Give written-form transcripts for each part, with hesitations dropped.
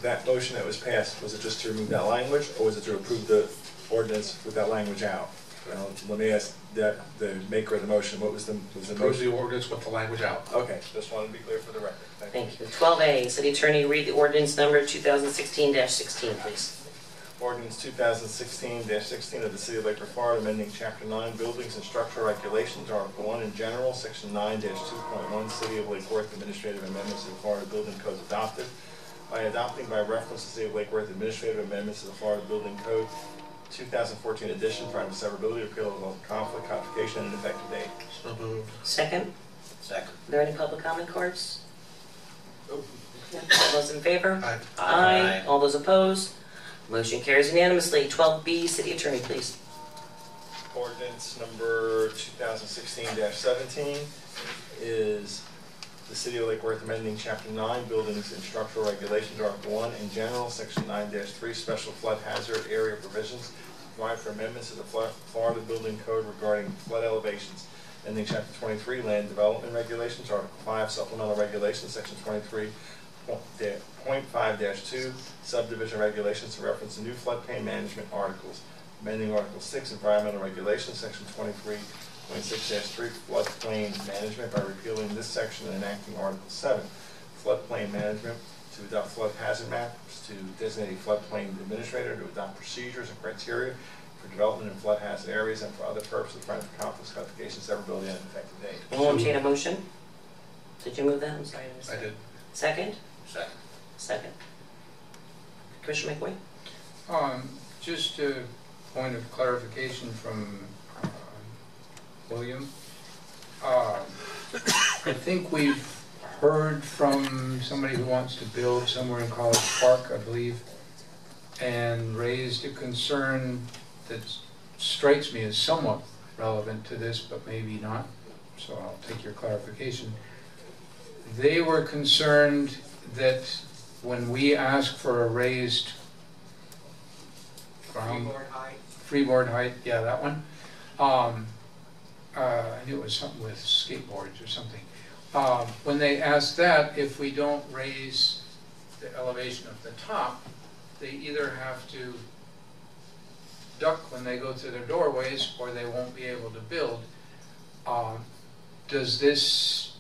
that motion that was passed, was it just to remove that language, or was it to approve the ordinance with that language out? Let me ask the maker of the motion, what was the Approve motion? the ordinance with the language out. Okay, just wanted to be clear for the record. Thank you. 12A, City Attorney, read the ordinance number 2016-16, please. Ordinance 2016-16 of the City of Lake Worth, Florida, amending Chapter 9, Buildings and Structural Regulations, Article 1 in general, Section 9-2.1, City of Lake Worth Administrative Amendments to the Florida Building Code adopted. By adopting by reference the City of Lake Worth Administrative Amendments to the Florida Building Code 2014 edition, prior to severability, repeal of conflict, codification, and effective date. So moved. Second? Second. Are there any public comment cards? Nope. All those in favor? Aye. Aye. All those opposed? Motion carries unanimously. 12B, City Attorney, please. Ordinance number 2016-17 is the City of Lake Worth amending Chapter 9, Buildings and Structural Regulations, Article 1 in general, Section 9-3, Special Flood Hazard Area Provisions, provide for amendments to the Florida Building Code regarding flood elevations. Ending Chapter 23, Land Development Regulations, Article 5, Supplemental Regulations, Section 23.5-2, Subdivision Regulations to reference the new floodplain management articles. Amending Article 6, Environmental Regulations, Section 23.6-3, Floodplain Management by repealing this section and enacting Article 7, Floodplain Management, to adopt flood hazard maps, to designate a floodplain administrator, to adopt procedures and criteria for development in flood hazard areas, and for other purposes, for conflicts, codification, severability, and effective date. Will entertain a motion? Did you move that? I'm sorry. I did. Second? Second. Second. Commissioner McQueen? Just a point of clarification from William. I think we've heard from somebody who wants to build somewhere in College Park, I believe, and raised a concern that strikes me as somewhat relevant to this, but maybe not, so I'll take your clarification. They were concerned that when we ask for a raised freeboard height, yeah, that one. I knew it was something with skateboards or something. When they ask that, if we don't raise the elevation of the top, they either have to duck when they go through their doorways, or they won't be able to build. Does this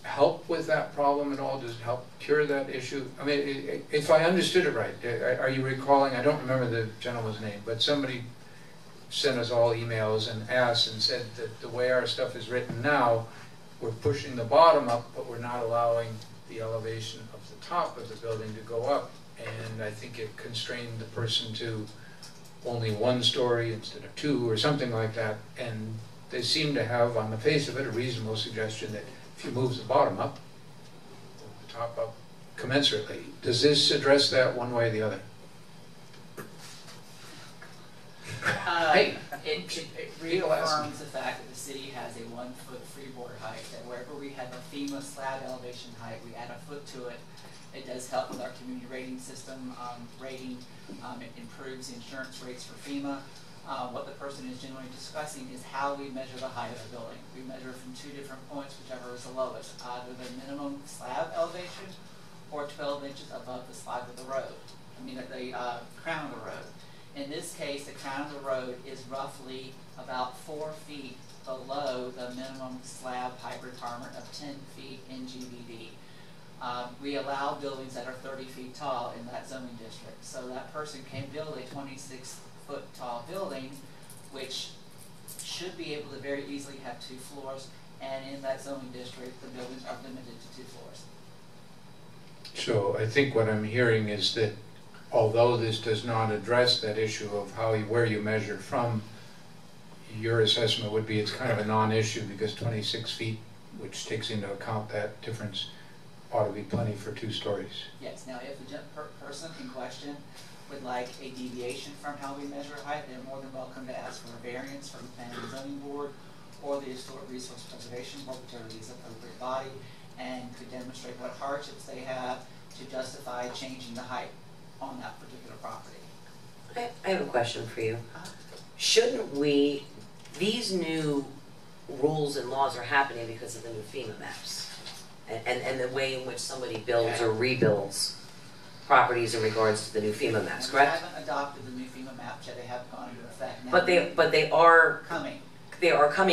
help with that problem at all? Does it help cure that issue? I mean, if I understood it right, are you recalling, I don't remember the gentleman's name, but somebody sent us all emails and asked and said that the way our stuff is written now, we're pushing the bottom up, but we're not allowing the elevation of the top of the building to go up. And I think it constrained the person to only one story instead of two or something like that. And they seem to have, on the face of it, a reasonable suggestion that if you move the bottom up, the top up commensurately. Does this address that one way or the other? It reaffirms the fact that the city has a 1-foot freeboard height, that wherever we have a FEMA slab elevation height, we add a foot to it. It does help with our community rating system rating. It improves the insurance rates for FEMA. What the person is generally discussing is how we measure the height of the building. We measure from two different points, whichever is the lowest, either the minimum slab elevation or 12 inches above the slab of the road. I mean, the crown of the road. In this case, the crown of the road is roughly about 4 feet below the minimum slab height requirement of 10 feet in GBD. We allow buildings that are 30 feet tall in that zoning district. So that person can build a 26-foot tall building, which should be able to very easily have 2 floors. And in that zoning district, the buildings are limited to 2 floors. So I think what I'm hearing is that although this does not address that issue of where you measure from, your assessment would be it's kind of a non-issue because 26 feet, which takes into account that difference, ought to be plenty for 2 stories. Yes. Now, if the person in question would like a deviation from how we measure height, they're more than welcome to ask for a variance from the Planning and Zoning Board or the Historic Resource Preservation Board, whichever is the appropriate body, and to demonstrate what hardships they have to justify changing the height on that particular property. I have a question for you. Shouldn't we, these new rules and laws are happening because of the new FEMA maps and the way in which somebody builds or rebuilds. properties in regards to the new FEMA maps, And correct? We haven't adopted the new FEMA maps yet, they haven't gone into effect now. But they are Coming.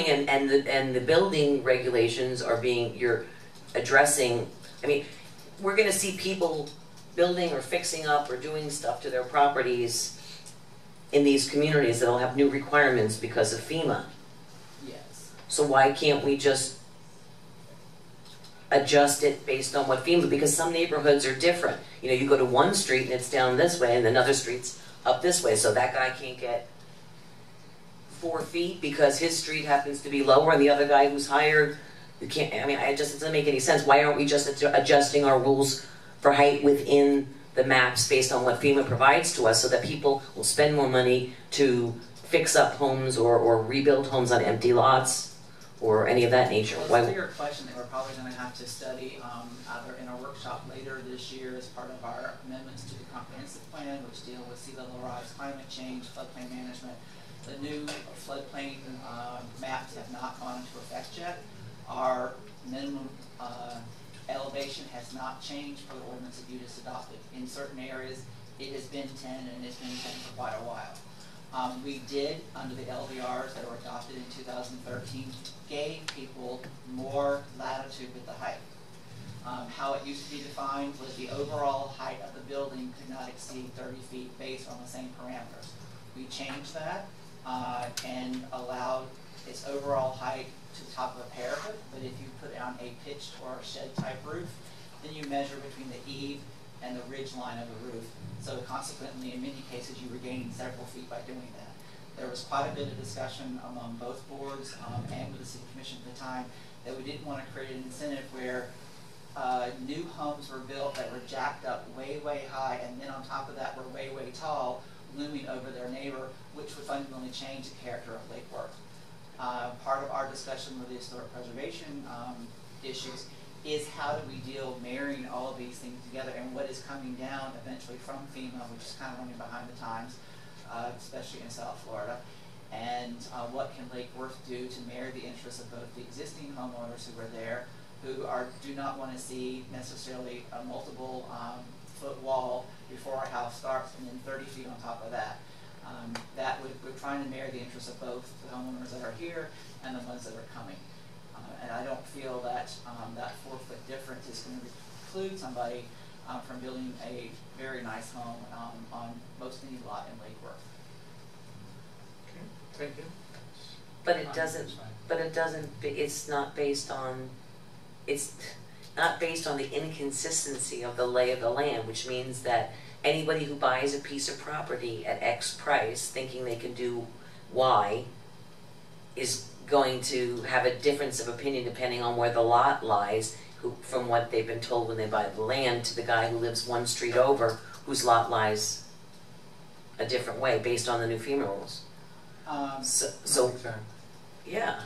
in, and the building regulations are being, you're addressing, I mean, we're gonna see people building or fixing up or doing stuff to their properties in these communities that'll have new requirements because of FEMA. Yes. So why can't we just adjust it based on what FEMA, because some neighborhoods are different. You know, you go to one street and it's down this way and another street's up this way, so that guy can't get 4 feet because his street happens to be lower and the other guy who's higher, you can't, I mean, it doesn't make any sense. Why aren't we just adjusting our rules for height within the maps based on what FEMA provides to us so that people will spend more money to fix up homes or rebuild homes on empty lots? Or any of that nature? Well, Why? it's a bigger question that we're probably going to have to study either in a workshop later this year as part of our amendments to the comprehensive plan, which deal with sea level rise, climate change, floodplain management. The new floodplain maps have not gone into effect yet. Our minimum elevation has not changed for the ordinance that you just adopted. In certain areas, it has been 10 and it's been 10 for quite a while. We did, under the LVRs that were adopted in 2013, gave people more latitude with the height. How it used to be defined was the overall height of the building could not exceed 30 feet based on the same parameters. We changed that and allowed its overall height to the top of a parapet, but if you put on a pitched or a shed type roof, then you measure between the eave and the ridge line of the roof. So consequently, in many cases, you were gaining several feet by doing that. There was quite a bit of discussion among both boards and with the city commission at the time that we didn't want to create an incentive where new homes were built that were jacked up way, way high, and then on top of that were way, way tall, looming over their neighbor, which would fundamentally change the character of Lake Worth. Part of our discussion with the historic preservation issues is how do we deal marrying all of these things together and what is coming down eventually from FEMA, which is kind of running behind the times, especially in South Florida, and what can Lake Worth do to marry the interests of both the existing homeowners who are there, who do not want to see necessarily a multiple foot wall before our house starts and then 30 feet on top of that. We're trying to marry the interests of both the homeowners that are here and the ones that are coming. And I don't feel that that 4-foot difference is going to preclude somebody from building a very nice home on most any lot in Lake Worth. Okay, thank you. But it doesn't. But it doesn't. It's not based on. It's not based on the inconsistency of the lay of the land, which means that anybody who buys a piece of property at X price, thinking they can do Y, is going to have a difference of opinion depending on where the lot lies, from what they've been told when they buy the land, to the guy who lives one street over, whose lot lies a different way based on the new FEMA rules. So yeah.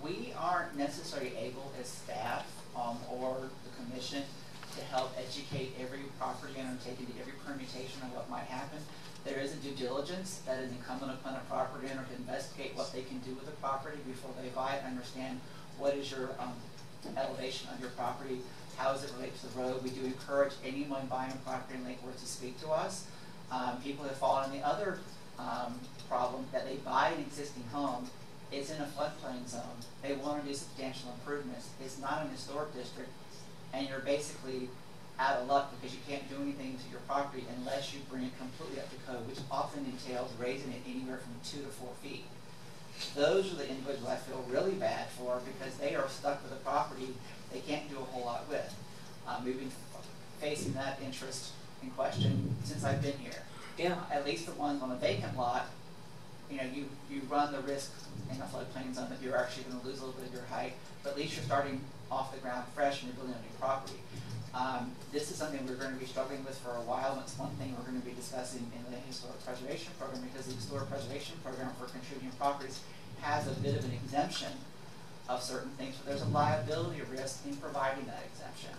We aren't necessarily able as staff or the commission to help educate every property owner and take into every permutation of what might happen. There is a due diligence that is incumbent upon a property owner to investigate what they can do with the property before they buy it, understand what is your elevation of your property, how does it relate to the road. We do encourage anyone buying property in Lake Worth to speak to us. People have fallen in the other problem that they buy an existing home, it's in a floodplain zone, they want to do substantial improvements, it's not an historic district, and you're basically out of luck because you can't do anything to your property unless you bring it completely up to code, which often entails raising it anywhere from 2 to 4 feet. Those are the individuals I feel really bad for because they are stuck with a property they can't do a whole lot with. We've been facing that interest in question since I've been here. Yeah. At least the ones on a vacant lot, you know, you run the risk in a floodplain zone that you're actually going to lose a little bit of your height, but at least you're starting off the ground fresh and you're building a new property. This is something we're going to be struggling with for a while, and it's one thing we're going to be discussing in the historic preservation program, because the historic preservation program for contributing properties has a bit of an exemption of certain things, but there's a liability risk in providing that exemption.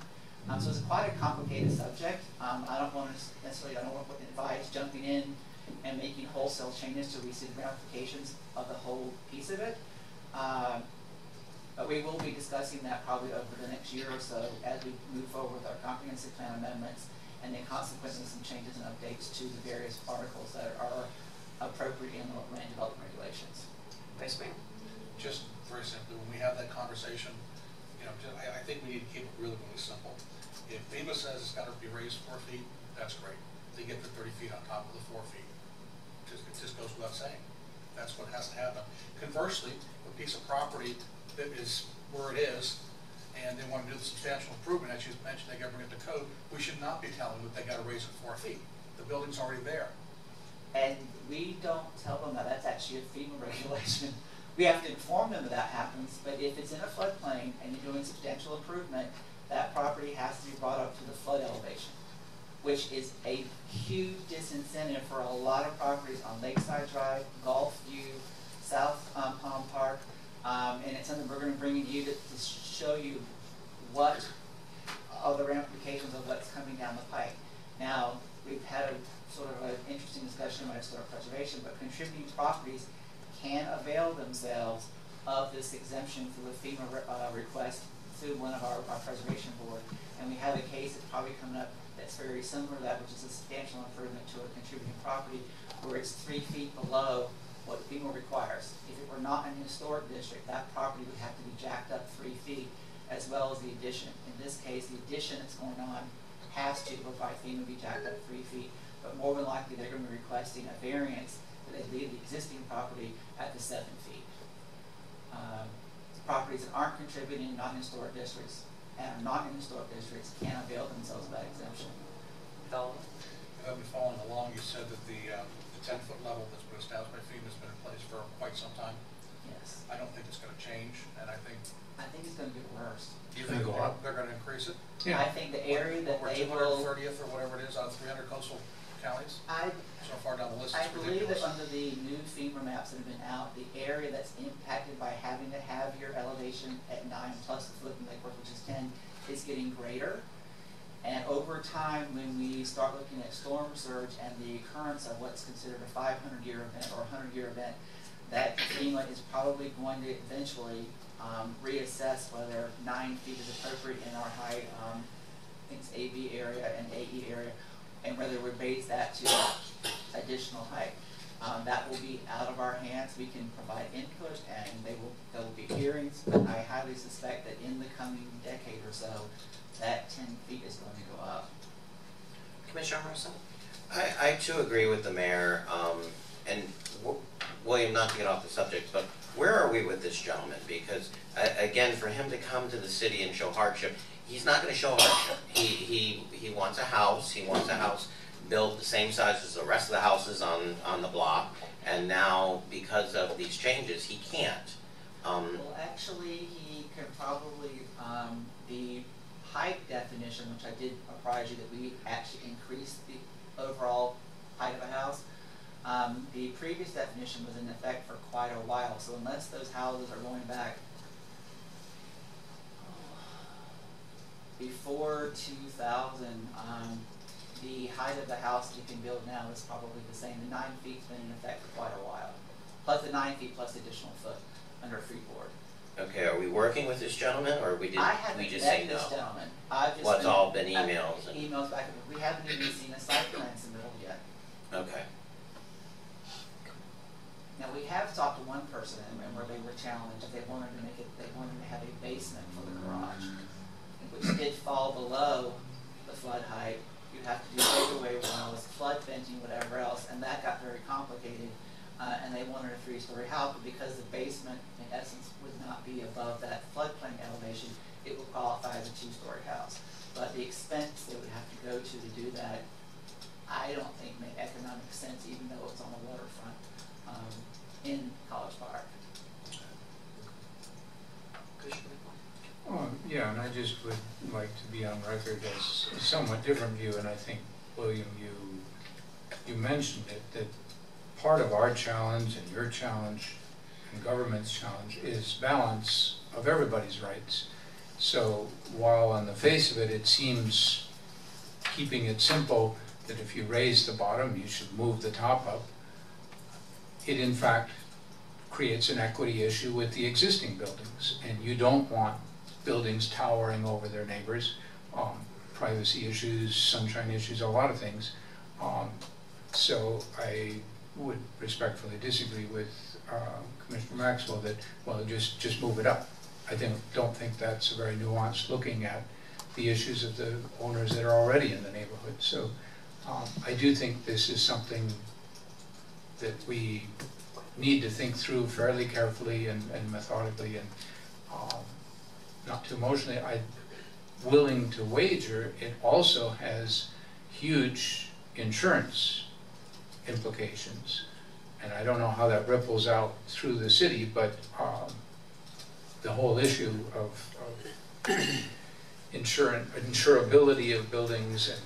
So it's quite a complicated subject. I don't want to necessarily, I don't want to advise jumping in and making wholesale changes till we see the ramifications of the whole piece of it. But we will be discussing that probably over the next year or so as we move forward with our comprehensive plan amendments and then consequently some changes and updates to the various articles that are appropriate in the land development regulations. Vice Mayor? Just very simply, when we have that conversation, you know, I think we need to keep it really, really simple. If FEMA says it's got to be raised 4 feet, that's great. They get to 30 feet on top of the 4 feet. It just goes without saying. That's what has to happen. Conversely, a piece of property that is where it is, and they want to do the substantial improvement, as you mentioned, they got to bring it to code, we should not be telling them that they got to raise it 4 feet. The building's already there. And we don't tell them that. That's actually a FEMA regulation. We have to inform them that that happens, but if it's in a floodplain and you're doing substantial improvement, that property has to be brought up to the flood elevation, which is a huge disincentive for a lot of properties on Lakeside Drive, Gulf View, South Palm Park, and it's something we're going to bring in you to show you what are the ramifications of what's coming down the pike. Now, we've had a sort of an interesting discussion about historic preservation, but contributing properties can avail themselves of this exemption through a FEMA request through one of our preservation board. And we have a case that's probably coming up that's very similar to that, which is a substantial improvement to a contributing property where it's 3 feet below what FEMA requires. If it were not an historic district, that property would have to be jacked up 3 feet, as well as the addition. In this case, the addition that's going on has to, by FEMA, be jacked up 3 feet, but more than likely they're going to be requesting a variance that they leave the existing property at the 7 feet. Properties that aren't contributing, not in historic districts, and are not in historic districts can avail themselves of that exemption. Follow? I've been following along. You said that the 10-foot level that's been established by FEMA has been in place for quite some time. Yes. I don't think it's going to change, and I think it's going to get worse. you think they're going to increase it. Yeah. I think the area that Over they will, 230th or whatever it is out of 300 coastal counties. So far down the list, I it's believe that ridiculous. under the new FEMA maps that have been out, the area that's impacted by having to have your elevation at 9 plus the foot in Lake Worth, which is 10, is getting greater. And over time, when we start looking at storm surge and the occurrence of what's considered a 500-year event or a 100-year event, that FEMA is probably going to eventually reassess whether 9 feet is appropriate in our high, I think it's AB area and AE area, and whether we base that to additional height. That will be out of our hands. We can provide input, and there will be hearings, but I highly suspect that in the coming decade or so, that 10 feet is going to go up. Commissioner Emerson? I too agree with the mayor, and William, not to get off the subject, but where are we with this gentleman? Because again, for him to come to the city and show hardship, he's not going to show hardship. He wants a house. He wants a house built the same size as the rest of the houses on the block, and now because of these changes, he can't. Well, actually, he could probably the height definition, which I did apprise you that we actually increased the overall height of a house. The previous definition was in effect for quite a while, so unless those houses are going back before 2000, the height of the house you can build now is probably the same. The 9 feet's been in effect for quite a while, plus the 9 feet plus the additional foot under a freeboard. Okay, are we working with this gentleman, or we haven't just say met no? this gentleman. I've just Well, it's all been emails and- emails back and forth. We haven't even seen a site plan submitted yet. Okay. Now, we have talked to one person and where they were challenged, they wanted to have a basement for the garage, which did fall below the flood height. You'd have to do breakaway wells, flood venting, whatever else, and that got very complicated. And they wanted a 3-story house, but because the basement, in essence, would not be above that floodplain elevation, it would qualify as a 2-story house. But the expense they would have to go to do that, I don't think made economic sense, even though it's on the waterfront in College Park. Yeah, and I just would like to be on record as a somewhat different view, and I think, William, you mentioned it, that part of our challenge and your challenge and government's challenge is balance of everybody's rights. So while on the face of it, it seems, keeping it simple, that if you raise the bottom, you should move the top up, it in fact creates an equity issue with the existing buildings, and you don't want buildings towering over their neighbors. privacy issues, sunshine issues, a lot of things. So I would respectfully disagree with Commissioner Maxwell that, well, just move it up. I don't think that's a very nuanced looking at the issues of the owners that are already in the neighborhood. So I do think this is something that we need to think through fairly carefully and methodically, and not too emotionally. I'm willing to wager it also has huge insurance implications, and I don't know how that ripples out through the city, but the whole issue of insurability of buildings, and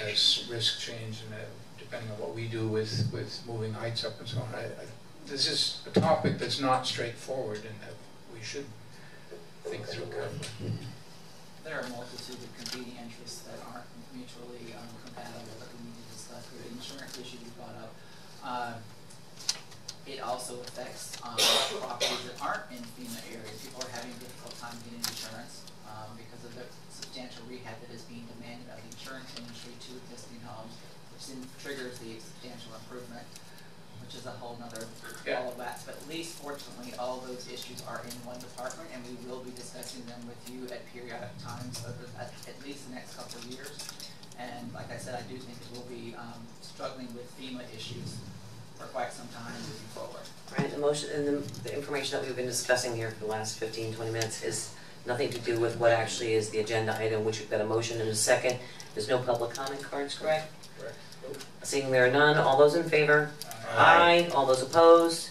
as risks change, and depending on what we do with moving heights up and so on. This is a topic that's not straightforward, and that we should think through carefully. There are a multitude of competing interests that aren't mutually compatible that we need to discuss. The insurance issue you brought up, it also affects properties that aren't in FEMA areas. People are having a difficult time getting insurance because of the substantial rehab that is being demanded of the insurance industry to existing homes, which then triggers the substantial improvement, which is a whole nother ball of wax. But at least, fortunately, all those issues are in one department, and we will be discussing them with you at periodic times over at least the next couple of years. And like I said, I do think that we'll be struggling with FEMA issues for quite some time moving forward. Right, the motion and the information that we've been discussing here for the last 15, 20 minutes is nothing to do with what actually is the agenda item, which we've got a motion and a second. There's no public comment cards, correct? Correct. Seeing there are none, all those in favor? Aye. All those opposed?